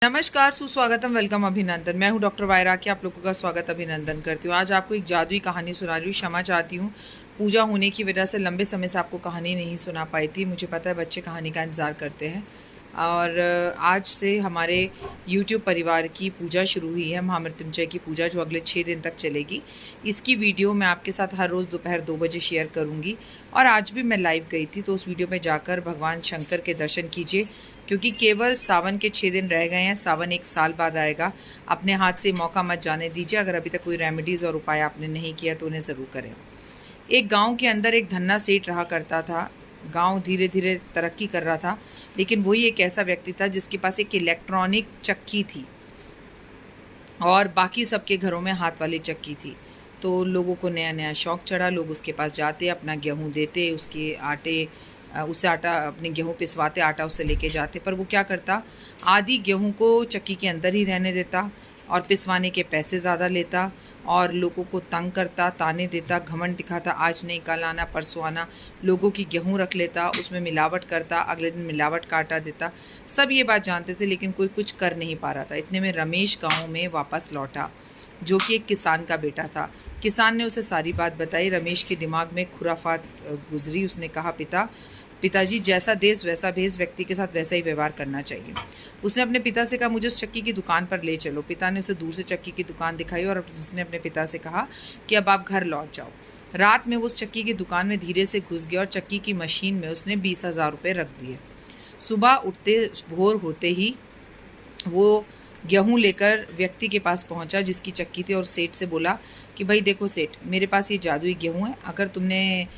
नमस्कार, सुस्वागतम, वेलकम, अभिनंदन। मैं हूं डॉक्टर वायरा की आप लोगों का स्वागत अभिनंदन करती हूं। आज आपको एक जादुई कहानी सुना रही हूँ। क्षमा चाहती हूँ, पूजा होने की वजह से लंबे समय से आपको कहानी नहीं सुना पाई थी। मुझे पता है बच्चे कहानी का इंतज़ार करते हैं। और आज से हमारे YouTube परिवार की पूजा शुरू हुई है, महामृत्युंजय की पूजा, जो अगले 6 दिन तक चलेगी। इसकी वीडियो मैं आपके साथ हर रोज़ दोपहर 2 बजे शेयर करूँगी। और आज भी मैं लाइव गई थी, तो उस वीडियो में जाकर भगवान शंकर के दर्शन कीजिए, क्योंकि केवल सावन के 6 दिन रह गए हैं। सावन 1 साल बाद आएगा। अपने हाथ से मौका मत जाने दीजिए। अगर अभी तक कोई रेमेडीज़ और उपाय आपने नहीं किया तो उन्हें ज़रूर करें। एक गांव के अंदर एक धन्ना सेठ रहा करता था। गांव धीरे धीरे तरक्की कर रहा था, लेकिन वही एक ऐसा व्यक्ति था जिसके पास एक इलेक्ट्रॉनिक चक्की थी और बाकी सबके घरों में हाथ वाली चक्की थी। तो लोगों को नया नया शौक़ चढ़ा। लोग उसके पास जाते, अपना गेहूँ देते, उसके आटे उससे आटा, अपने गेहूँ पिसवाते, आटा उससे लेके जाते। पर वो क्या करता, आधी गेहूँ को चक्की के अंदर ही रहने देता और पिसवाने के पैसे ज़्यादा लेता और लोगों को तंग करता, ताने देता, घमंड दिखाता, आज नहीं कल आना, परसों आना। लोगों की गेहूँ रख लेता, उसमें मिलावट करता, अगले दिन मिलावट का आटा देता। सब ये बात जानते थे, लेकिन कोई कुछ कर नहीं पा रहा था। इतने में रमेश गाँव में वापस लौटा, जो कि एक किसान का बेटा था। किसान ने उसे सारी बात बताई। रमेश के दिमाग में खुराफात गुजरी। उसने कहा, पिताजी, जैसा देश वैसा भेष, व्यक्ति के साथ वैसा ही व्यवहार करना चाहिए। उसने अपने पिता से कहा, मुझे उस चक्की की दुकान पर ले चलो। पिता ने उसे दूर से चक्की की दुकान दिखाई और उसने अपने पिता से कहा कि अब आप घर लौट जाओ। रात में वो उस चक्की की दुकान में धीरे से घुस गया और चक्की की मशीन में उसने 20,000 रुपये रख दिए। सुबह उठते भोर होते ही वो गेहूँ लेकर व्यक्ति के पास पहुंचा जिसकी चक्की थी और सेठ से बोला कि भाई देखो सेठ, मेरे पास ये जादुई गेहूँ है। अगर तुमने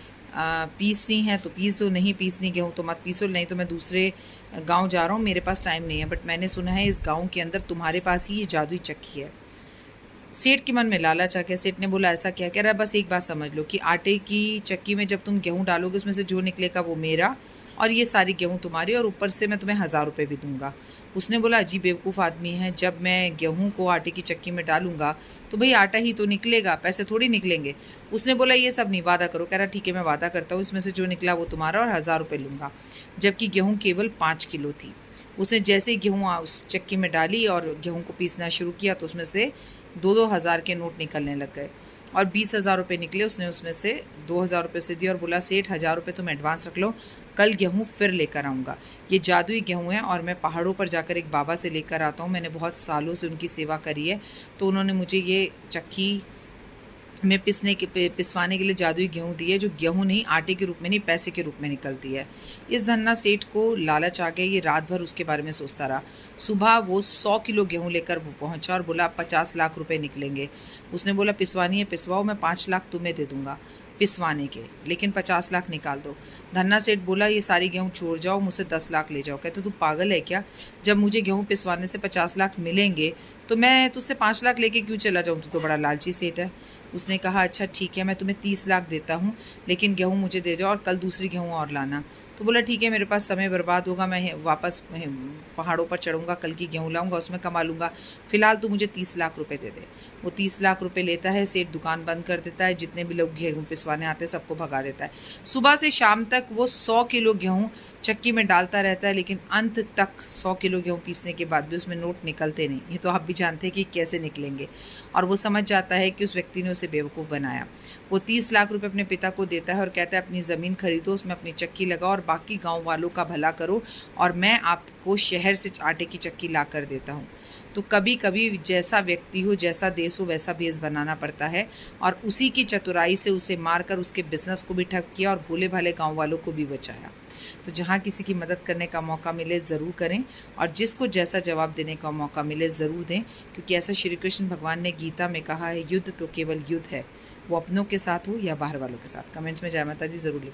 पीसनी है तो पीस दो, नहीं पीसनी गेहूँ तो मत पीसो, नहीं तो मैं दूसरे गांव जा रहा हूँ, मेरे पास टाइम नहीं है। बट मैंने सुना है इस गांव के अंदर तुम्हारे पास ही ये जादुई चक्की है। सेठ के मन में लालच आ गया। सेठ ने बोला, ऐसा क्या? कह रहा है, बस एक बात समझ लो कि आटे की चक्की में जब तुम गेहूँ डालोगे, उसमें से जो निकलेगा वो मेरा और ये सारी गेहूँ तुम्हारी, और ऊपर से मैं तुम्हें 1,000 रुपये भी दूंगा। उसने बोला, अजीब बेवकूफ़ आदमी है, जब मैं गेहूँ को आटे की चक्की में डालूंगा तो भाई आटा ही तो निकलेगा, पैसे थोड़ी निकलेंगे। उसने बोला, ये सब नहीं, वादा करो। कह रहा, ठीक है, मैं वादा करता हूँ, इसमें से जो निकला वो तुम्हारा और 1,000 रुपये लूँगा। जबकि गेहूँ केवल 5 किलो थी। उसने जैसे ही गेहूँ उस चक्की में डाली और गेहूँ को पीसना शुरू किया तो उसमें से 2-2 हज़ार के नोट निकलने लग गए और 20,000 रुपये निकले। उसने उसमें से 2,000 रुपये से दिए और बोला, सेठ 1,000 रुपये तुम एडवांस रख लो, कल गेहूँ फिर लेकर आऊँगा। ये जादुई गेहूँ है और मैं पहाड़ों पर जाकर एक बाबा से लेकर आता हूँ। मैंने बहुत सालों से उनकी सेवा करी है, तो उन्होंने मुझे ये चक्की में पिसवाने के लिए जादुई गेहूँ दी है, जो गेहूँ नहीं, आटे के रूप में नहीं, पैसे के रूप में निकलती है। इस धन्ना सेठ को लालच आ गया। ये रात भर उसके बारे में सोचता रहा। सुबह वो 100 किलो गेहूँ लेकर पहुंचा और बोला, 50 लाख रुपए निकलेंगे। उसने बोला, पिसवानी है पिसवाओ, मैं 5 लाख तुम्हें दे दूंगा पिसवाने के, लेकिन 50 लाख निकाल दो। धन्ना सेठ बोला, ये सारी गेहूँ छोड़ जाओ, मुझसे 10 लाख ले जाओ। कहते, तू पागल है क्या? जब मुझे गेहूँ पिसवाने से 50 लाख मिलेंगे तो मैं तुझसे 5 लाख लेके क्यों चला जाऊँ? तू तो बड़ा लालची सेठ है। उसने कहा, अच्छा ठीक है, मैं तुम्हें 30 लाख देता हूँ, लेकिन गेहूँ मुझे दे जाओ और कल दूसरी गेहूँ और लाना। तो बोला, ठीक है, मेरे पास समय बर्बाद होगा, मैं वापस पहाड़ों पर चढ़ूँगा, कल की गेहूँ लाऊंगा, उसमें कमा लूँगा। फिलहाल तू मुझे 30 लाख रुपए दे दे। वो 30 लाख रुपए लेता है। सेठ दुकान बंद कर देता है। जितने भी लोग गेहूँ पिसवाने आते हैं सबको भगा देता है। सुबह से शाम तक वो 100 किलो गेहूँ चक्की में डालता रहता है, लेकिन अंत तक 100 किलो गेहूँ पीसने के बाद भी उसमें नोट निकलते नहीं। ये तो आप भी जानते हैं कि कैसे निकलेंगे। और वो समझ जाता है कि उस व्यक्ति ने उसे बेवकूफ़ बनाया। वो 30 लाख रुपए अपने पिता को देता है और कहता है, अपनी ज़मीन खरीदो, उसमें अपनी चक्की लगाओ और बाकी गाँव वालों का भला करो, और मैं आपको शहर से आटे की चक्की ला कर देता हूँ। तो कभी कभी जैसा व्यक्ति हो, जैसा देश हो, वैसा भेष बनाना पड़ता है। और उसी की चतुराई से उसे मारकर उसके बिजनेस को भी ठप किया और भोले भाले गांव वालों को भी बचाया। तो जहाँ किसी की मदद करने का मौका मिले ज़रूर करें, और जिसको जैसा जवाब देने का मौका मिले ज़रूर दें, क्योंकि ऐसा श्री कृष्ण भगवान ने गीता में कहा है, युद्ध तो केवल युद्ध है, वो अपनों के साथ हो या बाहर वालों के साथ। कमेंट्स में जय माता दी ज़रूर लिखें।